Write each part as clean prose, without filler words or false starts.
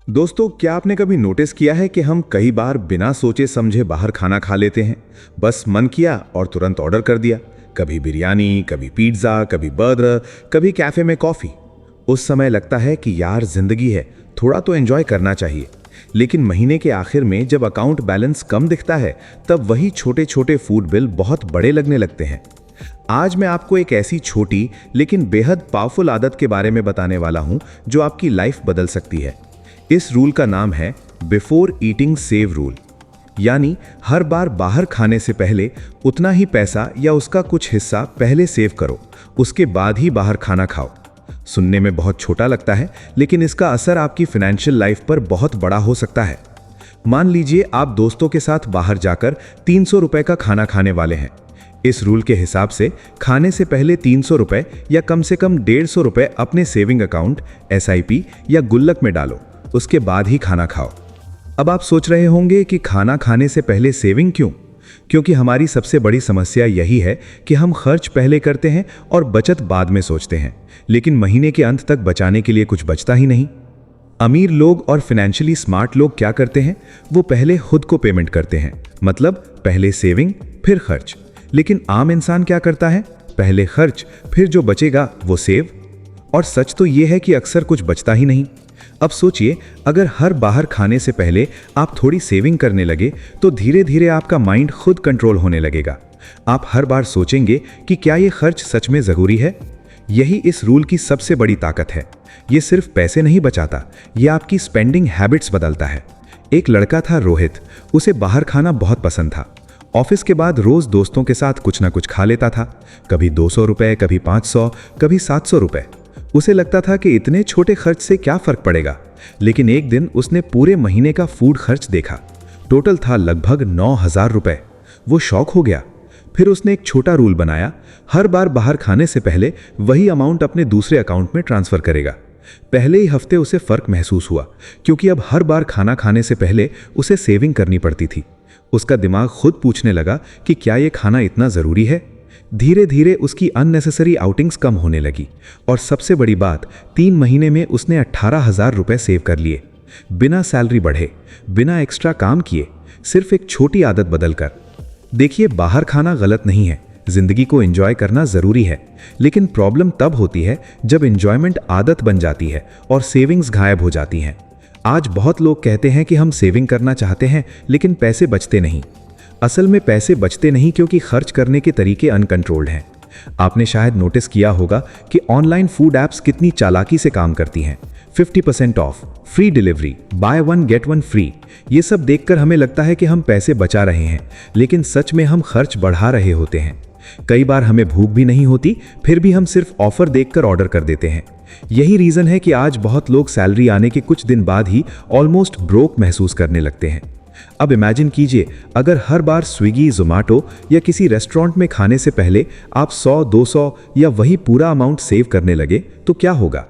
दोस्तों, क्या आपने कभी नोटिस किया है कि हम कई बार बिना सोचे समझे बाहर खाना खा लेते हैं। बस मन किया और तुरंत ऑर्डर कर दिया। कभी बिरयानी, कभी पिज्ज़ा, कभी बर्गर, कभी कैफ़े में कॉफ़ी। उस समय लगता है कि यार जिंदगी है, थोड़ा तो एंजॉय करना चाहिए। लेकिन महीने के आखिर में जब अकाउंट बैलेंस कम दिखता है, तब वही छोटे छोटे फूड बिल बहुत बड़े लगने लगते हैं। आज मैं आपको एक ऐसी छोटी लेकिन बेहद पावरफुल आदत के बारे में बताने वाला हूं जो आपकी लाइफ बदल सकती है। इस रूल का नाम है बिफोर ईटिंग सेव रूल। यानी हर बार बाहर खाने से पहले उतना ही पैसा या उसका कुछ हिस्सा पहले सेव करो, उसके बाद ही बाहर खाना खाओ। सुनने में बहुत छोटा लगता है, लेकिन इसका असर आपकी फाइनेंशियल लाइफ पर बहुत बड़ा हो सकता है। मान लीजिए आप दोस्तों के साथ बाहर जाकर 300 रुपए का खाना खाने वाले हैं। इस रूल के हिसाब से खाने से पहले 300 रुपए या कम से कम 150 रुपए अपने सेविंग अकाउंट, SIP या गुल्लक में डालो, उसके बाद ही खाना खाओ। अब आप सोच रहे होंगे कि खाना खाने से पहले सेविंग क्यों? क्योंकि हमारी सबसे बड़ी समस्या यही है कि हम खर्च पहले करते हैं और बचत बाद में सोचते हैं, लेकिन महीने के अंत तक बचाने के लिए कुछ बचता ही नहीं। अमीर लोग और फाइनेंशियली स्मार्ट लोग क्या करते हैं? वो पहले खुद को पेमेंट करते हैं, मतलब पहले सेविंग फिर खर्च। लेकिन आम इंसान क्या करता है? पहले खर्च फिर जो बचेगा वो सेव। और सच तो ये है कि अक्सर कुछ बचता ही नहीं। अब सोचिए, अगर हर बाहर खाने से पहले आप थोड़ी सेविंग करने लगे तो धीरे धीरे आपका माइंड खुद कंट्रोल होने लगेगा। आप हर बार सोचेंगे कि क्या ये खर्च सच में ज़रूरी है। यही इस रूल की सबसे बड़ी ताकत है। ये सिर्फ पैसे नहीं बचाता, ये आपकी स्पेंडिंग हैबिट्स बदलता है। एक लड़का था रोहित, उसे बाहर खाना बहुत पसंद था। ऑफिस के बाद रोज दोस्तों के साथ कुछ ना कुछ खा लेता था। कभी 200 रुपए, कभी 500, कभी 700 रुपए। उसे लगता था कि इतने छोटे खर्च से क्या फर्क पड़ेगा। लेकिन एक दिन उसने पूरे महीने का फूड खर्च देखा। टोटल था लगभग 9,000 रुपए। वो शॉक हो गया। फिर उसने एक छोटा रूल बनाया, हर बार बाहर खाने से पहले वही अमाउंट अपने दूसरे अकाउंट में ट्रांसफर करेगा। पहले ही हफ्ते उसे फर्क महसूस हुआ, क्योंकि अब हर बार खाना खाने से पहले उसे सेविंग करनी पड़ती थी। उसका दिमाग खुद पूछने लगा कि क्या ये खाना इतना ज़रूरी है। धीरे धीरे उसकी अननेसेसरी आउटिंग्स कम होने लगी और सबसे बड़ी बात, 3 महीने में उसने 18,000 रुपए सेव कर लिए, बिना सैलरी बढ़े, बिना एक्स्ट्रा काम किए, सिर्फ एक छोटी आदत बदलकर। देखिए, बाहर खाना गलत नहीं है, जिंदगी को एंजॉय करना ज़रूरी है। लेकिन प्रॉब्लम तब होती है जब एंजॉयमेंट आदत बन जाती है और सेविंग्स गायब हो जाती हैं। आज बहुत लोग कहते हैं कि हम सेविंग करना चाहते हैं, लेकिन पैसे बचते नहीं। असल में पैसे बचते नहीं क्योंकि खर्च करने के तरीके अनकंट्रोल्ड हैं। आपने शायद नोटिस किया होगा कि ऑनलाइन फूड ऐप्स कितनी चालाकी से काम करती हैं। 50% of, free delivery, by one get one free. ये सब देखकर हमें लगता है कि हम पैसे बचा रहे हैं, लेकिन सच में हम खर्च बढ़ा रहे होते हैं। कई बार हमें भूख भी नहीं होती, फिर भी हम सिर्फ ऑफर देखकर ऑर्डर कर देते हैं। यही रीज़न है कि आज बहुत लोग सैलरी आने के कुछ दिन बाद ही ऑलमोस्ट ब्रोक महसूस करने लगते हैं। अब इमेजिन कीजिए, अगर हर बार स्विगी, जोमैटो या किसी रेस्टोरेंट में खाने से पहले आप 100, 200 या वही पूरा अमाउंट सेव करने लगे तो क्या होगा?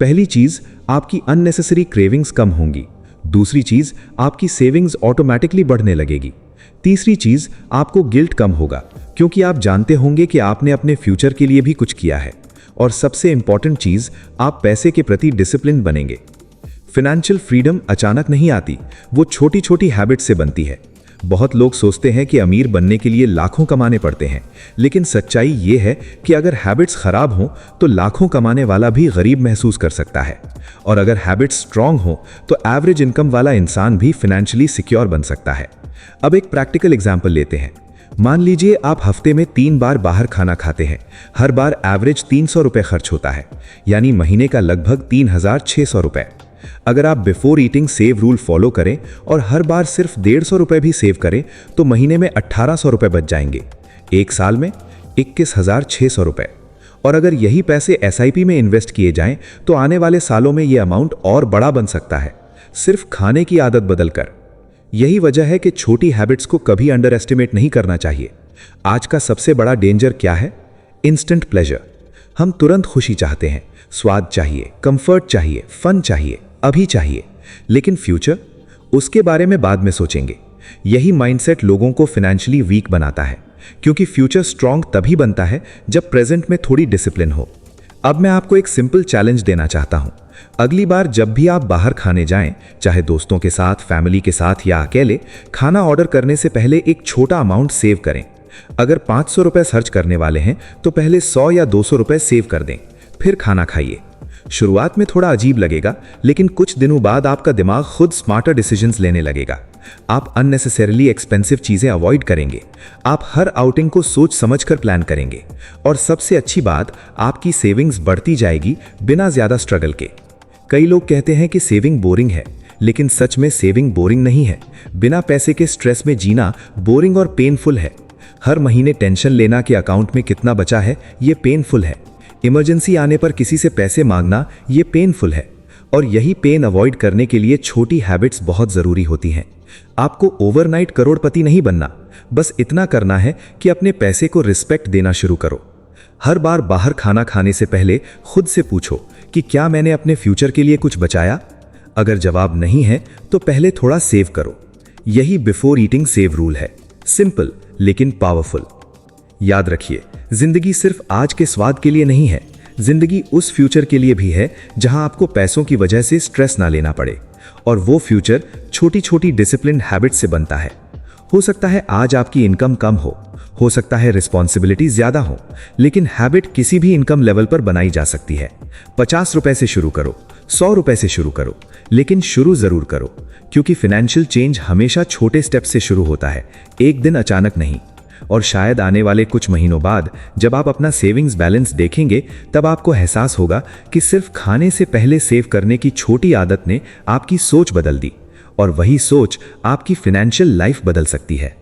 पहली चीज़, आपकी अननेसेसरी क्रेविंग्स कम होंगी। दूसरी चीज़, आपकी सेविंग्स ऑटोमेटिकली बढ़ने लगेगी। तीसरी चीज़, आपको गिल्ट कम होगा, क्योंकि आप जानते होंगे कि आपने अपने फ्यूचर के लिए भी कुछ किया है। और सबसे इंपॉर्टेंट चीज़, आप पैसे के प्रति डिसिप्लिन बनेंगे। फाइनेंशियल फ्रीडम अचानक नहीं आती, वो छोटी छोटी हैबिट से बनती है। बहुत लोग सोचते हैं कि अमीर बनने के लिए लाखों कमाने पड़ते हैं, लेकिन सच्चाई ये है कि अगर हैबिट्स खराब हों तो लाखों कमाने वाला भी गरीब महसूस कर सकता है। और अगर हैबिट्स स्ट्रांग हों तो एवरेज इनकम वाला इंसान भी फाइनेंशियली सिक्योर बन सकता है। अब एक प्रैक्टिकल एग्जाम्पल लेते हैं। मान लीजिए आप हफ्ते में 3 बार बाहर खाना खाते हैं। हर बार एवरेज 300 रुपए खर्च होता है, यानी महीने का लगभग 3,600 रुपए। अगर आप before eating save rule follow करें और हर बार सिर्फ 150 रुपए भी सेव करें तो महीने में 1,800 रुपए बच जाएंगे। एक साल में 21,600 रुपए। और अगर यही पैसे SIP में इन्वेस्ट किए जाएं तो आने वाले सालों में यह अमाउंट और बड़ा बन सकता है, सिर्फ खाने की आदत बदलकर। यही वजह है कि छोटी हैबिट्स को कभी अंडर एस्टिमेट नहीं करना चाहिए। आज का सबसे बड़ा डेंजर क्या है? Instant pleasure. हम तुरंत खुशी चाहते हैं, स्वाद चाहिए, कंफर्ट चाहिए, फन चाहिए, अभी चाहिए। लेकिन फ्यूचर, उसके बारे में बाद में सोचेंगे। यही माइंडसेट लोगों को फाइनेंशियली वीक बनाता है, क्योंकि फ्यूचर स्ट्रांग तभी बनता है जब प्रेजेंट में थोड़ी डिसिप्लिन हो। अब मैं आपको एक सिंपल चैलेंज देना चाहता हूं। अगली बार जब भी आप बाहर खाने जाएं, चाहे दोस्तों के साथ, फैमिली के साथ या अकेले, खाना ऑर्डर करने से पहले एक छोटा अमाउंट सेव करें। अगर 500 रुपए खर्च करने वाले हैं तो पहले 100 या 200 रुपए सेव कर दें, फिर खाना खाइए। शुरुआत में थोड़ा अजीब लगेगा, लेकिन कुछ दिनों बाद आपका दिमाग खुद स्मार्टर डिसीजंस लेने लगेगा। आप अननेसेसरीली एक्सपेंसिव चीजें अवॉइड करेंगे। आप हर आउटिंग को सोच समझकर प्लान करेंगे। और सबसे अच्छी बात, आपकी सेविंग्स बढ़ती जाएगी बिना ज्यादा स्ट्रगल के। कई लोग कहते हैं कि सेविंग बोरिंग है, लेकिन सच में सेविंग बोरिंग नहीं है। बिना पैसे के स्ट्रेस में जीना बोरिंग और पेनफुल है। हर महीने टेंशन लेना कि अकाउंट में कितना बचा है, ये पेनफुल है। इमरजेंसी आने पर किसी से पैसे मांगना, ये पेनफुल है। और यही पेन अवॉइड करने के लिए छोटी हैबिट्स बहुत जरूरी होती हैं। आपको ओवरनाइट करोड़पति नहीं बनना, बस इतना करना है कि अपने पैसे को रिस्पेक्ट देना शुरू करो। हर बार बाहर खाना खाने से पहले खुद से पूछो कि क्या मैंने अपने फ्यूचर के लिए कुछ बचाया। अगर जवाब नहीं है तो पहले थोड़ा सेव करो। यही बिफोर ईटिंग सेव रूल है, सिंपल लेकिन पावरफुल। याद रखिए, जिंदगी सिर्फ आज के स्वाद के लिए नहीं है। जिंदगी उस फ्यूचर के लिए भी है जहां आपको पैसों की वजह से स्ट्रेस ना लेना पड़े। और वो फ्यूचर छोटी छोटी डिसिप्लिन हैबिट से बनता है। हो सकता है आज आपकी इनकम कम हो सकता है रिस्पॉन्सिबिलिटी ज्यादा हो, लेकिन हैबिट किसी भी इनकम लेवल पर बनाई जा सकती है। 50 रुपए से शुरू करो, 100 रुपए से शुरू करो, लेकिन शुरू जरूर करो, क्योंकि फाइनेंशियल चेंज हमेशा छोटे स्टेप से शुरू होता है, एक दिन अचानक नहीं। और शायद आने वाले कुछ महीनों बाद जब आप अपना सेविंग्स बैलेंस देखेंगे, तब आपको एहसास होगा कि सिर्फ खाने से पहले सेव करने की छोटी आदत ने आपकी सोच बदल दी। और वही सोच आपकी फाइनेंशियल लाइफ बदल सकती है।